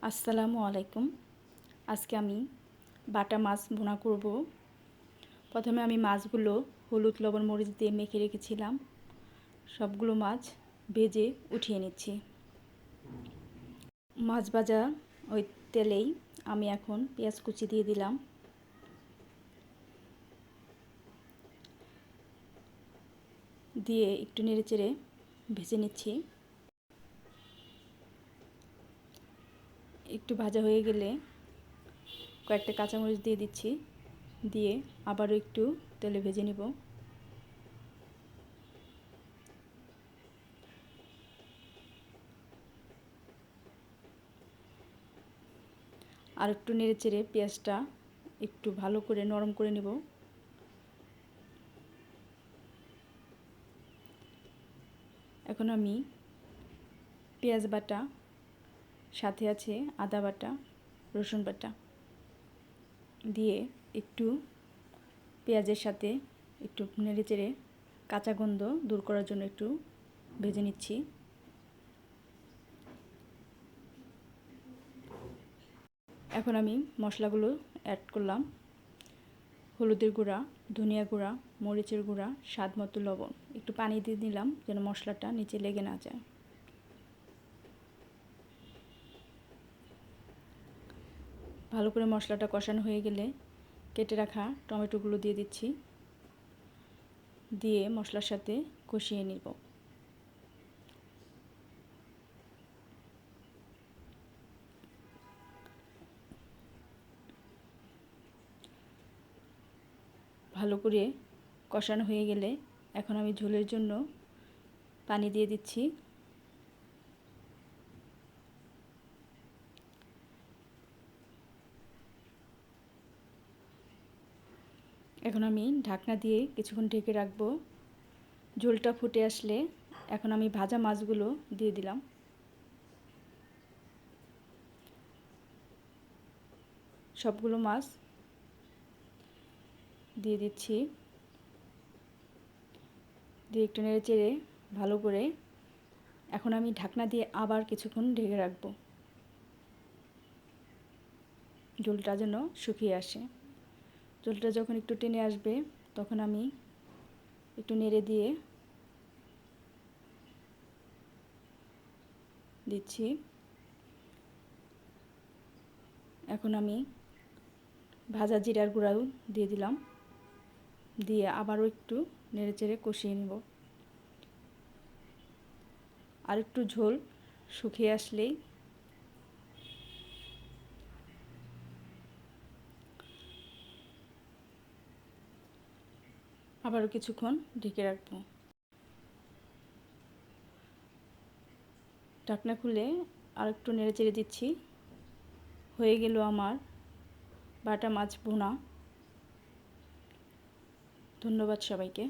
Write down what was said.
আসসালামু আলাইকুম। আজকে আমি বাটা মাছ ভুনা করব। প্রথমে আমি মাছগুলো হলুদ লবণ মরিচ দিয়ে মেখে রেখেছিলাম। সবগুলো মাছ ভেজে উঠিয়ে নিচ্ছি। মাছ ভাজা ওই তেলেই আমি এখন পেঁয়াজ কুচি দিয়ে দিলাম। দিয়ে একটু নেড়েচেড়ে ভেজে নিচ্ছি। একটু ভাজা হয়ে গেলে কয়েকটা কাঁচামরিচ দিয়ে দিচ্ছি। দিয়ে আবারও একটু তেলে ভেজে নিব। আর একটু নেড়েচেড়ে পেঁয়াজটা একটু ভালো করে নরম করে নেব। এখন আমি পেঁয়াজ বাটা, সাথে আছে আদা বাটা, রসুন বাটা দিয়ে একটু পেঁয়াজের সাথে একটু নেড়েচেড়ে কাঁচা গন্ধ দূর করার জন্য একটু ভেজে নিচ্ছি। এখন আমি মশলাগুলো অ্যাড করলাম। হলুদের গুঁড়া, ধনিয়া গুঁড়া, মরিচের গুঁড়া, স্বাদ মতো লবণ। একটু পানি দিয়ে দিলাম যেন মশলাটা নিচে লেগে না যায়। ভালো করে মশলাটা কষানো হয়ে গেলে কেটে রাখা টমেটোগুলো দিয়ে দিচ্ছি। দিয়ে মশলার সাথে কষিয়ে নিব। ভালো করে কষানো হয়ে গেলে এখন আমি ঝোলের জন্য পানি দিয়ে দিচ্ছি। এখন আমি ঢাকনা দিয়ে কিছুক্ষণ ঢেকে রাখবো। ঝোলটা ফুটে আসলে এখন আমি ভাজা মাছগুলো দিয়ে দিলাম। সবগুলো মাছ দিয়ে দিচ্ছি। দিয়ে একটু নেড়ে চেড়ে ভালো করে এখন আমি ঢাকনা দিয়ে আবার কিছুক্ষণ ঢেকে রাখবো, ঝোলটা যেন শুকিয়ে আসে। ঝোলটা যখন একটু টেনে আসবে তখন আমি একটু নেড়ে দিয়ে দিচ্ছি। এখন আমি ভাজা জিরার গুঁড়াও দিয়ে দিলাম। দিয়ে আবারও একটু নেড়েচেড়ে কষিয়ে নেব। আর একটু ঝোল শুকিয়ে আসলেই আবারও কিছুক্ষণ ঢেকে রাখবো। ঢাকনা খুলে আর একটু নেড়েচেড়ে দিচ্ছি। হয়ে গেল আমার বাটা মাছ ভুনা। ধন্যবাদ সবাইকে।